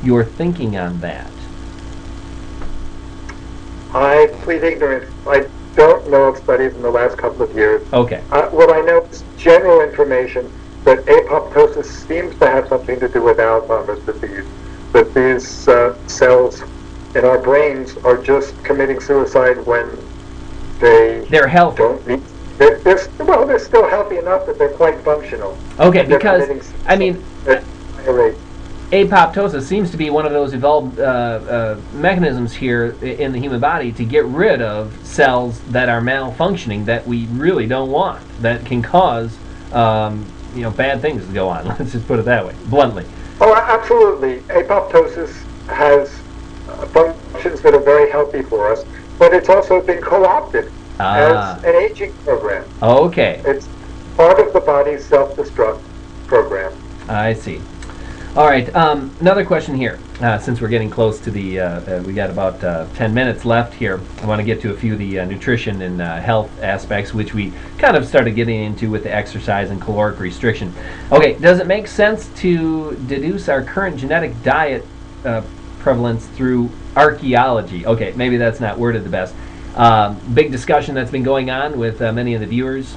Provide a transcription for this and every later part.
your thinking on that? I plead ignorance. I don't know of studies in the last couple of years. Okay. What I know is general information that apoptosis seems to have something to do with Alzheimer's disease. That these cells in our brains are just committing suicide when they're healthy. Don't need. They're still healthy enough that they're quite functional. Okay, because I mean, apoptosis seems to be one of those evolved mechanisms here in the human body to get rid of cells that are malfunctioning that we really don't want, that can cause bad things to go on. Let's just put it that way, bluntly. Oh, absolutely. Apoptosis has functions that are very healthy for us, but it's also been co-opted as an aging program. Okay. It's part of the body's self-destruct program. I see. All right, another question here. Since we're getting close to the, we got about 10 minutes left here, I want to get to a few of the nutrition and health aspects, which we kind of started getting into with the exercise and caloric restriction. Okay, does it make sense to deduce our current genetic diet prevalence through archaeology? Okay, maybe that's not worded the best. Big discussion that's been going on with many of the viewers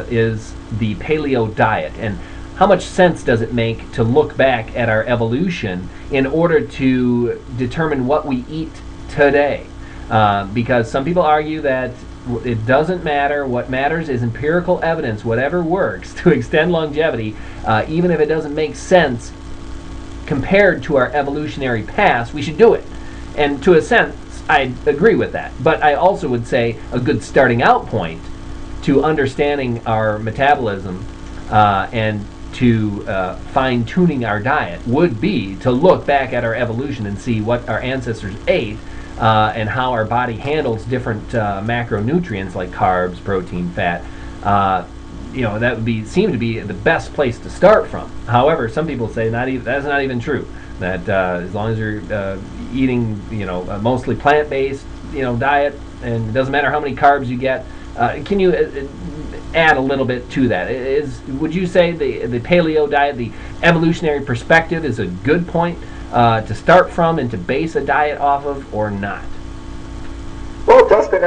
is the paleo diet, and how much sense does it make to look back at our evolution in order to determine what we eat today? Because some people argue that it doesn't matter. What matters is empirical evidence. Whatever works to extend longevity, even if it doesn't make sense compared to our evolutionary past, we should do it. And to a sense, I agree with that. But I also would say a good starting out point to understanding our metabolism and to fine-tuning our diet would be to look back at our evolution and see what our ancestors ate and how our body handles different macronutrients like carbs, protein, fat. That would seem to be the best place to start from. However, some people say that's not even true. That as long as you're eating, mostly plant-based, diet, and it doesn't matter how many carbs you get. Can you add a little bit to that? Would you say the paleo diet, the evolutionary perspective, is a good point to start from and to base a diet off of, or not? Well, Dustin,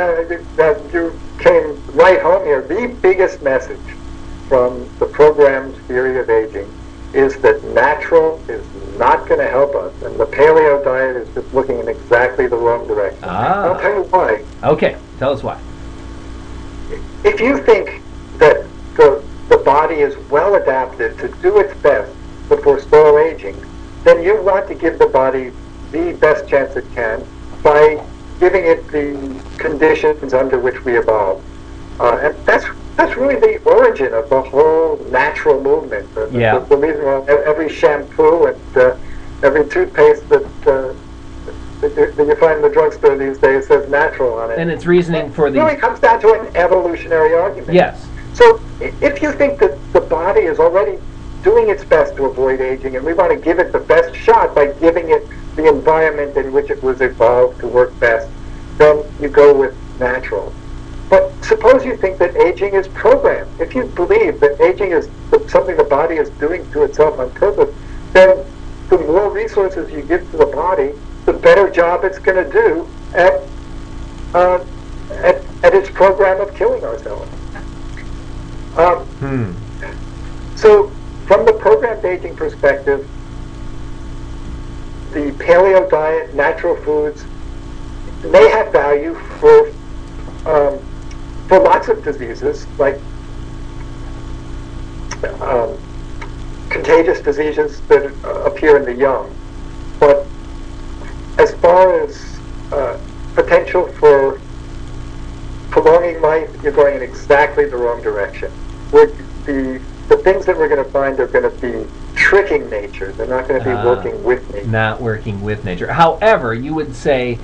you came right home here. The biggest message from the programmed theory of aging is that natural is not going to help us, and the paleo diet is just looking in exactly the wrong direction. I'll tell you why. Okay, tell us why. If you think that the body is well adapted to do its best to forestall aging, then you want to give the body the best chance it can by giving it the conditions under which we evolved. And that's really the origin of the whole natural movement. The reason why every shampoo and every toothpaste that you find in the drugstore these days says natural on it. And it's reasoning for the... It really comes down to an evolutionary argument. Yes. So if you think that the body is already doing its best to avoid aging, and we want to give it the best shot by giving it the environment in which it was evolved to work best, then you go with natural. But suppose you think that aging is programmed. If you believe that aging is something the body is doing to itself on purpose, then the more resources you give to the body, the better job it's going to do at its program of killing ourselves. So, from the programmed aging perspective, the paleo diet, natural foods, may have value for lots of diseases, like contagious diseases that appear in the young. But as far as potential for prolonging life, you're going in exactly the wrong direction. The things that we're going to find are going to be tricking nature. They're not going to be working with nature. Not working with nature. However, you would say,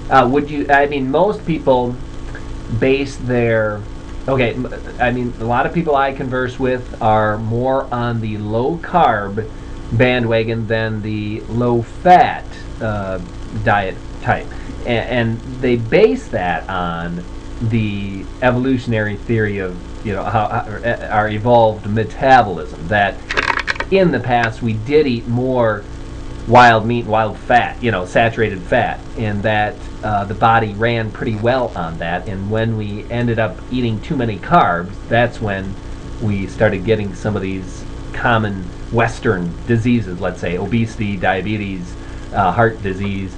most people base their... Okay, a lot of people I converse with are more on the low-carb bandwagon than the low-fat diet type. And they base that on the evolutionary theory of how our evolved metabolism, that in the past we did eat more wild meat, wild fat, saturated fat, and that the body ran pretty well on that. And when we ended up eating too many carbs, that's when we started getting some of these common Western diseases, let's say obesity, diabetes, heart disease,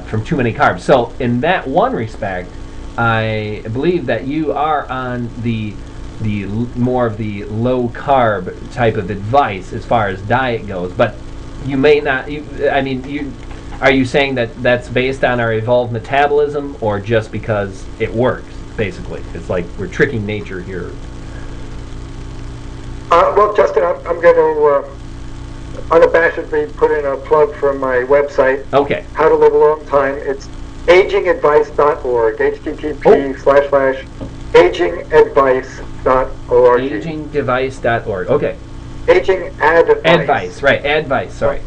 from too many carbs. So in that one respect, I believe that you are on the more of the low carb type of advice as far as diet goes, but you may not. Are you saying that that's based on our evolved metabolism, or just because it works? Basically, it's like we're tricking nature here. Well, Justin, I'm going to unabashedly put in a plug for my website. Okay. How to Live a Long Time. It's agingadvice.org. http://agingadvice.org. Agingdevice.org. Okay. Aging advice. Advice, right? Advice. Sorry.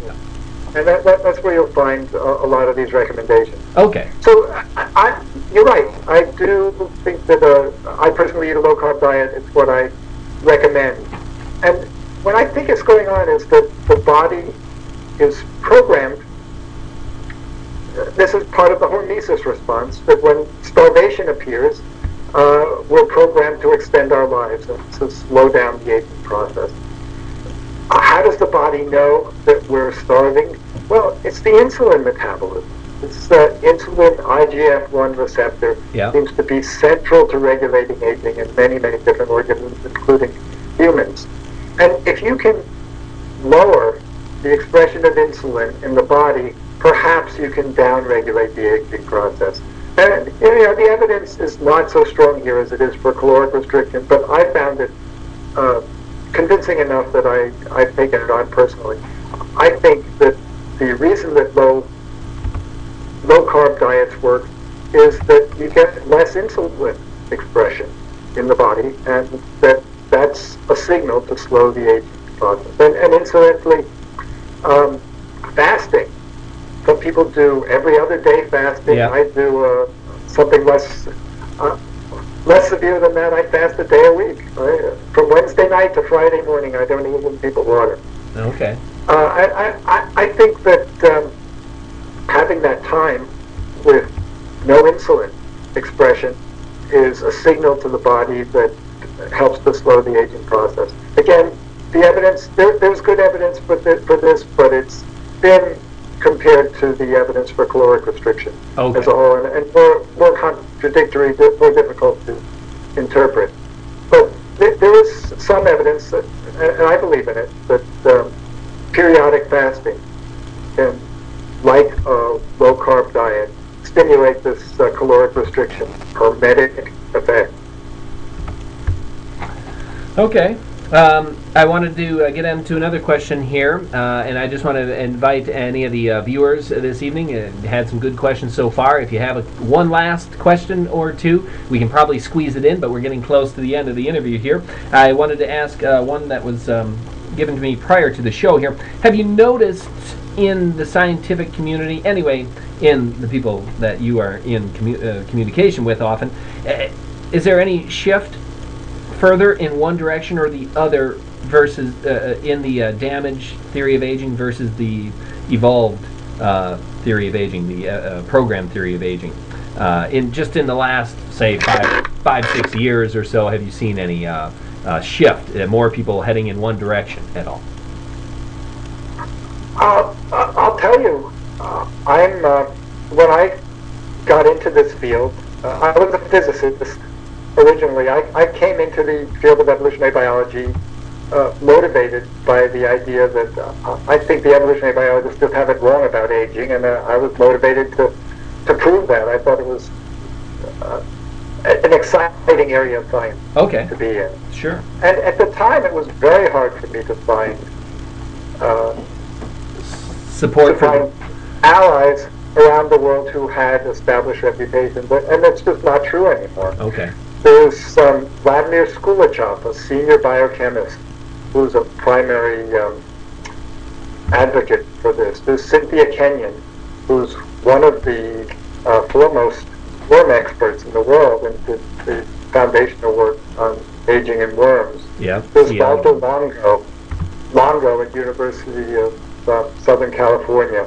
And that's where you'll find a lot of these recommendations. Okay. So you're right. I do think that I personally eat a low-carb diet. It's what I recommend. And what I think is going on is that the body is programmed. This is part of the hormesis response, that when starvation appears, we're programmed to extend our lives and to slow down the aging process. How does the body know that we're starving? Well, it's the insulin metabolism. It's the insulin IGF-1 receptor. Yeah. Seems to be central to regulating aging in many, many different organisms, including humans. And if you can lower the expression of insulin in the body, perhaps you can downregulate the aging process. And the evidence is not so strong here as it is for caloric restriction, but I found it convincing enough that I've taken it on personally. I think that the reason that low carb diets work is that you get less insulin expression in the body, and that's a signal to slow the aging process. And incidentally, fasting. Some people do every other day fasting. Yeah. I do something less severe than that. I fast a day a week. From Wednesday night to Friday morning, I don't even give people water. Okay. I think that having that time with no insulin expression is a signal to the body that helps to slow the aging process. Again, the evidence, there's good evidence for this, but it's thin compared to the evidence for caloric restriction as a whole, and more contradictory, more difficult to interpret. But there is some evidence, and I believe in it, that periodic fasting can, like a low-carb diet, stimulate this caloric restriction hormetic effect. Okay. I wanted to get into another question here, and I just want to invite any of the viewers this evening. Had some good questions so far. If you have one last question or two, we can probably squeeze it in, but we're getting close to the end of the interview here. I wanted to ask one that was given to me prior to the show here. Have you noticed in the scientific community, anyway, in the people that you are in communication with often, is there any shift further in one direction or the other versus in the damage theory of aging versus the evolved theory of aging, the program theory of aging? In the last, say, 5-6 years or so, have you seen any shift? More people heading in one direction at all? I'll tell you, when I got into this field, I was a physicist. Originally, I came into the field of evolutionary biology motivated by the idea that I think the evolutionary biologists just have it wrong about aging, and I was motivated to prove that. I thought it was an exciting area of science to be in. Sure. And at the time, it was very hard for me to find support for allies around the world who had established reputations, and that's just not true anymore. Okay. There's Vladimir Skulichov, a senior biochemist, who's a primary advocate for this. There's Cynthia Kenyon, who's one of the foremost worm experts in the world and did the foundational work on aging in worms. Yeah. There's Walter Longo at University of Southern California.